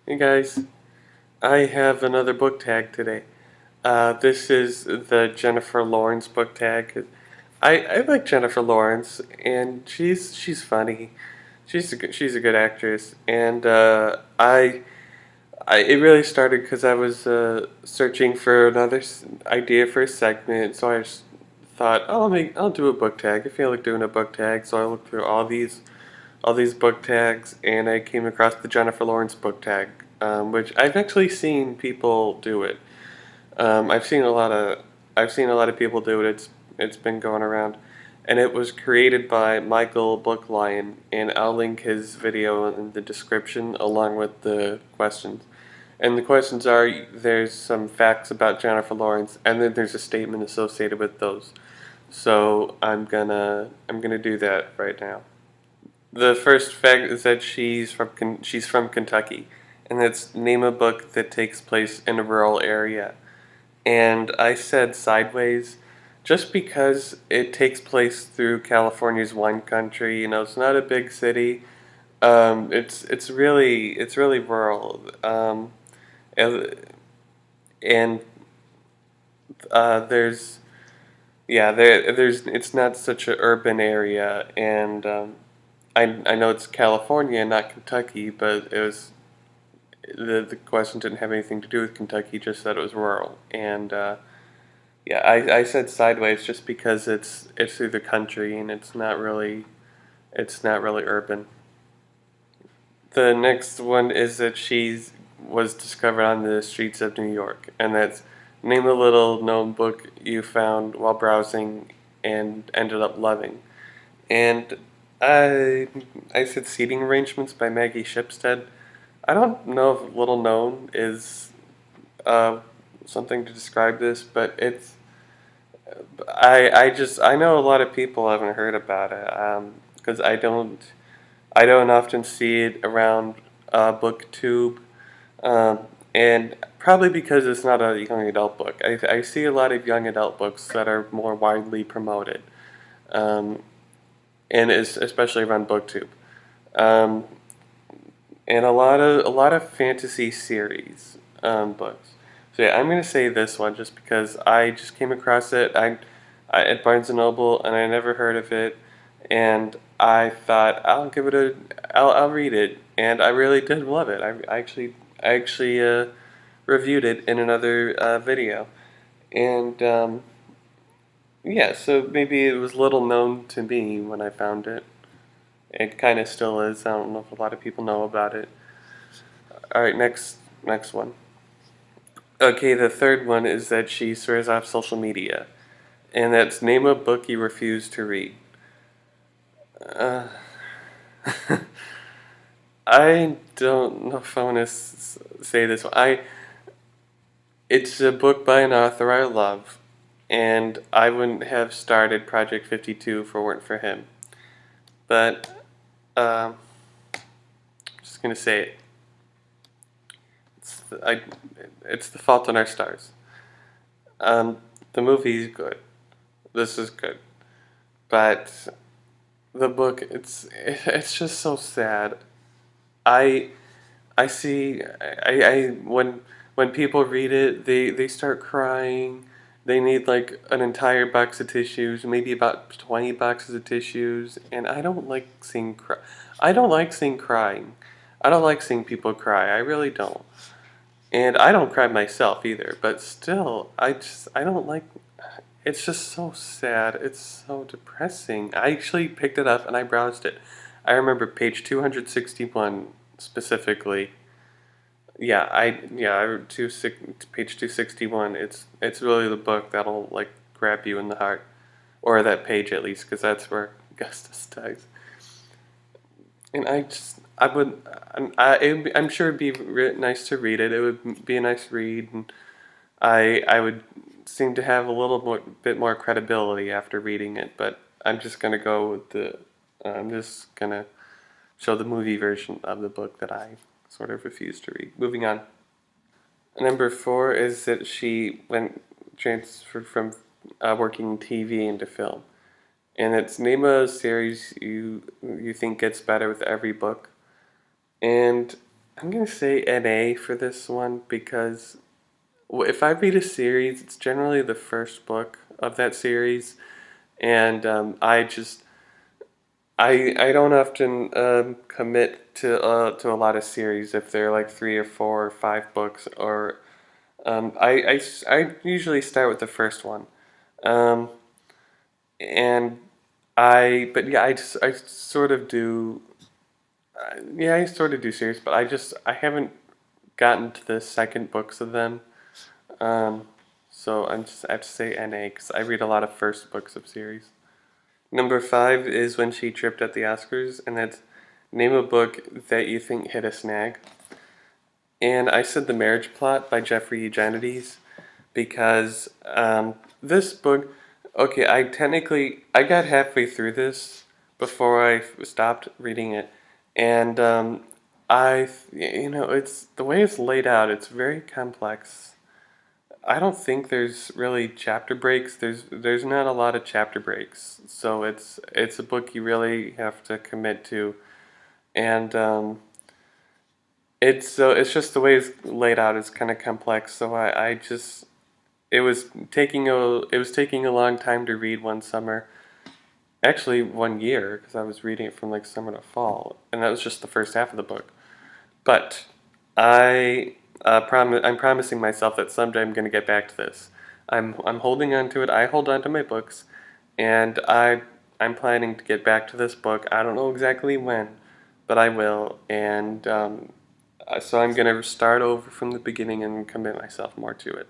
Hey guys, I have another book tag today. This is the Jennifer Lawrence book tag. I like Jennifer Lawrence, and she's funny. She's a good actress, and I it really started because I was searching for another idea for a segment, so thought, oh, I'll do a book tag. I feel like doing a book tag, so I looked through all these book tags, and I came across the Jennifer Lawrence book tag, which I've actually seen people do it. I've seen a lot of people do it. It's been going around, and it was created by Michael Booklion, and I'll link his video in the description along with the questions. And the questions are: there's some facts about Jennifer Lawrence, and then there's a statement associated with those. So I'm gonna do that right now. The first fact is that she's from Kentucky, and it's name a book that takes place in a rural area. And I said sideways, just because it takes place through California's wine country. You know, it's not a big city. It's really rural. And and, there's there's it's not such an urban area, and I know it's California, not Kentucky, but it was the question didn't have anything to do with Kentucky, just that it was rural. And I said sideways just because it's through the country and it's not really urban. The next one is that she was discovered on the streets of New York, and that's name a little known book you found while browsing and ended up loving. And I I said Seating Arrangements by Maggie Shipstead. I don't know if little known is uh, something to describe this, but I know a lot of people haven't heard about it because I don't often see it around BookTube, um, and probably because it's not a young adult book. I see a lot of young adult books that are more widely promoted, um, and is especially around BookTube. Um, and a lot of fantasy series books. So yeah, I'm gonna say this one just because I just came across it. At Barnes and Noble, and I never heard of it, and I thought I'll read it, and I really did love it. I actually reviewed it in another video, and yeah, so maybe it was little known to me when I found it. It kind of still is. I don't know if a lot of people know about it. All right, next one. Okay, the third one is that she swears off social media, and that's name a book you refuse to read. Uh, I don't know if I want to say this one. It's a book by an author I love, and I wouldn't have started Project 52 if it weren't for him. But I'm just gonna say it. It's the, I, it's The Fault in Our Stars. Um, the movie's good. This is good, but the book it's just so sad. I I see I when people read it, they start crying. They need like an entire box of tissues, maybe about 20 boxes of tissues, and I don't like seeing crying. I don't like seeing people cry. I really don't. And I don't cry myself either, but still, I don't like it's just so sad. It's so depressing. I actually picked it up and I browsed it. I remember page 261 specifically. Page 261. It's really the book that'll like grab you in the heart, or that page at least, because that's where Augustus dies. And I would I'm sure it'd be nice to read it. It would be a nice read, and I would seem to have a little more bit more credibility after reading it. But I'm just gonna show the movie version of the book that I sort of refuse to read. Moving on. Number four is that she went transferred from working TV into film, and it's name a series you think gets better with every book. And I'm gonna say NA for this one because if I read a series, it's generally the first book of that series, and I don't often commit to a lot of series if they're like 3 or 4 or 5 books, or I usually start with the first one, um, and but yeah, I sort of do. Yeah, I sort of do series, but I haven't gotten to the second books of them. Um, so I have to say NA because I read a lot of first books of series. Number 5 is When She Tripped at the Oscars, and that's name a book that you think hit a snag. And I said The Marriage Plot by Jeffrey Eugenides because this book, okay, I got halfway through this before I stopped reading it, and it's the way it's laid out. It's very complex. I don't think there's really chapter breaks. There's not a lot of chapter breaks, so it's a book you really have to commit to, and it's just the way it's laid out. It's kind of complex, so I just it was taking a long time to read one summer. Actually, one year because I was reading it from like summer to fall, and that was just the first half of the book. But I'm promising myself that someday I'm going to get back to this. I'm holding on to it. I hold on to my books, and I'm planning to get back to this book. I don't know exactly when, but I will. And so I'm going to start over from the beginning and commit myself more to it.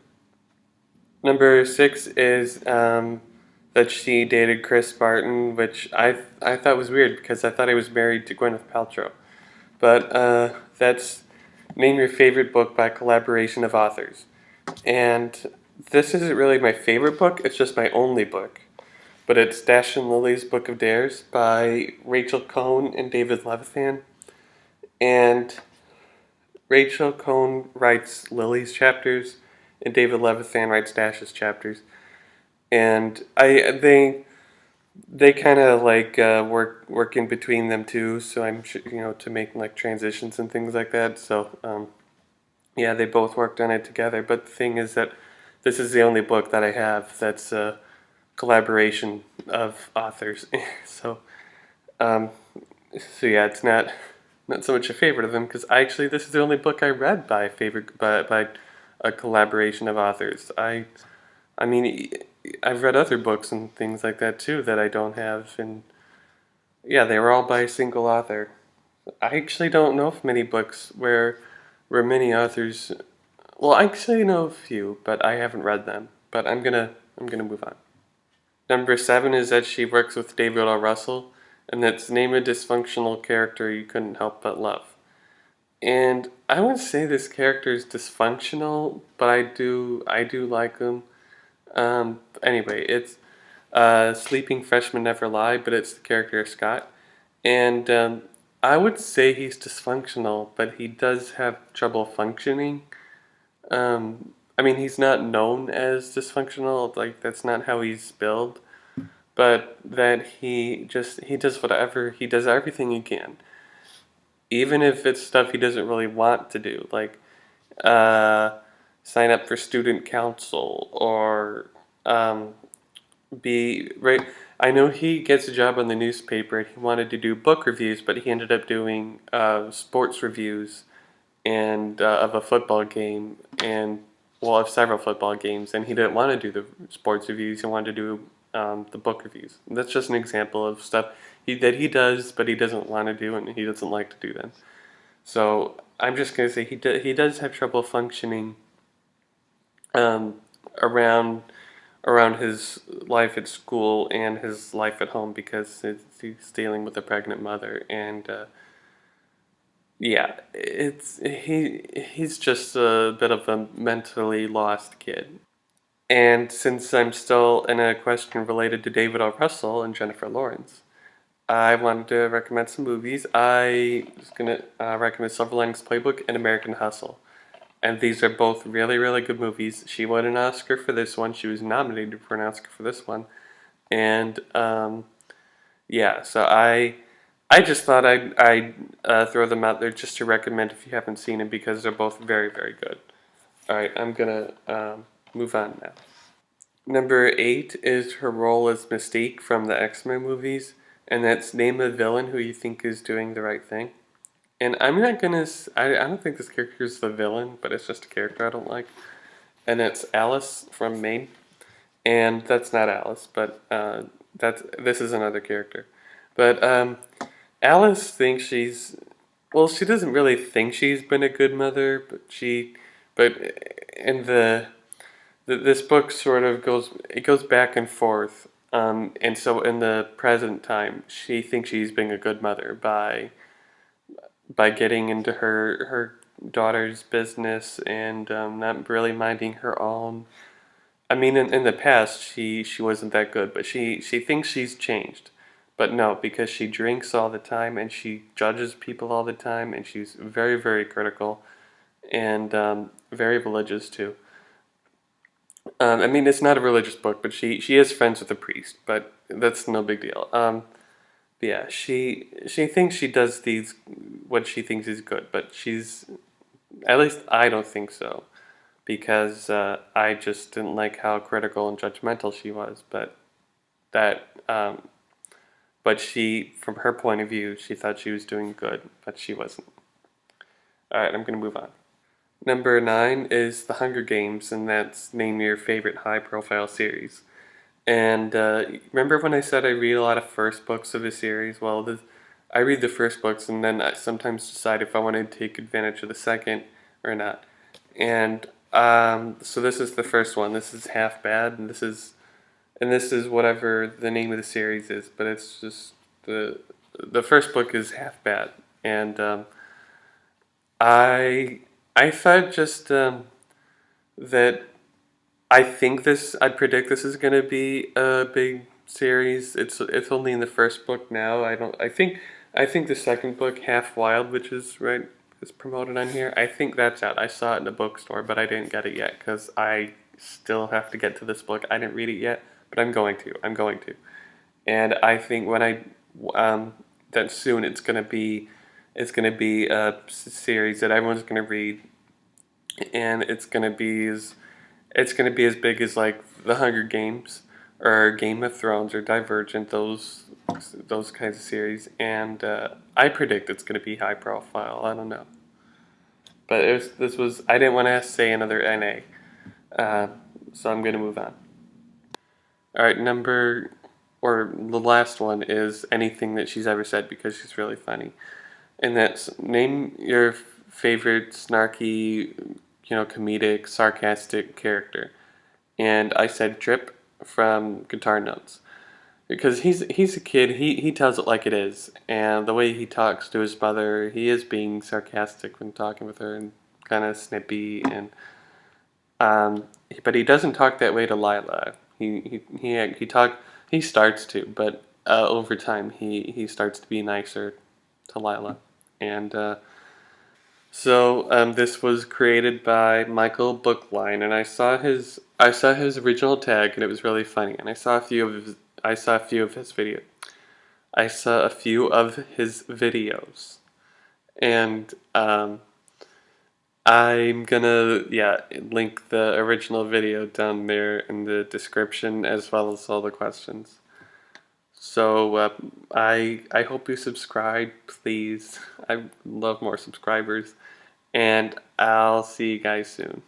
Number 6 is that she dated Chris Martin, which I thought was weird because I thought he was married to Gwyneth Paltrow. But that's Name Your Favorite Book by Collaboration of Authors. And this isn't really my favorite book, it's just my only book. But it's Dash and Lily's Book of Dares by Rachel Cohn and David Levithan. And Rachel Cohn writes Lily's chapters, and David Levithan writes Dash's chapters. And they kind of like work in between them too. So I'm sure, to make like transitions and things like that. So yeah, they both worked on it together. But the thing is that this is the only book that I have that's a collaboration of authors. so um, so yeah, it's not so much a favorite of them because this is the only book I read by a collaboration of authors. I mean, I've read other books and things like that too that I don't have, and yeah, they were all by a single author. I actually don't know of many books where many authors. Well, I actually know a few, but I haven't read them. But I'm gonna move on. Number 7 is that she works with David O. Russell, and that's Name a Dysfunctional Character You Couldn't Help But Love. And I wouldn't say this character is dysfunctional, but I do like him. Anyway, it's Sleeping Freshmen Never Lie, but it's the character of Scott. And I would say he's dysfunctional, but he does have trouble functioning. I mean, he's not known as dysfunctional, like, that's not how he's billed, but that he does whatever, he does everything he can. Even if it's stuff he doesn't really want to do, like uh, sign up for student council or um, be right. I know he gets a job on the newspaper and he wanted to do book reviews, but he ended up doing sports reviews and of a football game and well of several football games, and he didn't want to do the sports reviews. He wanted to do the book reviews. And that's just an example of stuff that he does, but he doesn't want to do and he doesn't like to do them. So I'm just gonna say he does have trouble functioning um, around his life at school and his life at home because he's dealing with a pregnant mother, and yeah, he's just a bit of a mentally lost kid. And since I'm still in a question related to David O. Russell and Jennifer Lawrence, I wanted to recommend some movies. I was gonna recommend Silver Linings Playbook and American Hustle. And these are both really, really good movies. She won an Oscar for this one. She was nominated for an Oscar for this one. And yeah, so I just thought I'd throw them out there just to recommend if you haven't seen them because they're both very, very good. All right, I'm gonna move on now. Number 8 is her role as Mystique from the XMen movies, and that's name a villain who you think is doing the right thing. And I'm not gonna. I don't think this character is the villain, but it's just a character I don't like. And it's Alice from Maine, and that's not Alice, but this is another character. But Alice thinks she's well. She doesn't really think she's been a good mother, but in this book sort of goes back and forth. And so in the present time, she thinks she's being a good mother by getting into her daughter's business and not really minding her own. I mean, in the past, she wasn't that good, but she thinks she's changed. But no, because she drinks all the time and she judges people all the time, and she's very, very critical and very religious too. I mean, it's not a religious book, but she is friends with a priest, but that's no big deal. But yeah, she thinks she does these what she thinks is good, but she's at least I don't think so because I just didn't like how critical and judgmental she was. That but she, from her point of view, she thought she was doing good, but she wasn't. All right, I'm gonna move on. Number 9 is The Hunger Games, and that's name your favorite high-profile series. And remember when I said I read a lot of first books of a series? Well, I read the first books, and then I sometimes decide if I want to take advantage of the second or not. And so this is the first one. This is Half Bad, and this is whatever the name of the series is, but it's just the first book is Half Bad, and I I thought just that I predict this is gonna be a big series. It's only in the first book now. I think the second book, Half Wild, which is promoted on here. I think that's out. I saw it in the bookstore, but I didn't get it yet because I still have to get to this book. I didn't read it yet, but I'm going to. I'm going to. And I think when that soon it's gonna be a series that everyone's gonna read, and it's gonna be as big as like The Hunger Games or Game of Thrones or Divergent, those kinds of series. And I predict it's gonna be high profile. I don't know, but this was I didn't want to say another NA, so I'm gonna move on. All right, the last one is anything that she's ever said because she's really funny, and that's name your favorite snarky, comedic, sarcastic character. And I said Trip from Guitar Notes because he's a kid. He tells it like it is, and the way he talks to his mother, he is being sarcastic when talking with her and kind of snippy, and but he doesn't talk that way to Lila. He starts to, but over time he starts to be nicer to Lila, and this was created by Michael Bookline, and I saw his original tag, and it was really funny. And I saw a few of his videos. I saw a few of his videos, and I'm gonna link the original video down there in the description as well as all the questions. So I hope you subscribe, please. I love more subscribers, and I'll see you guys soon.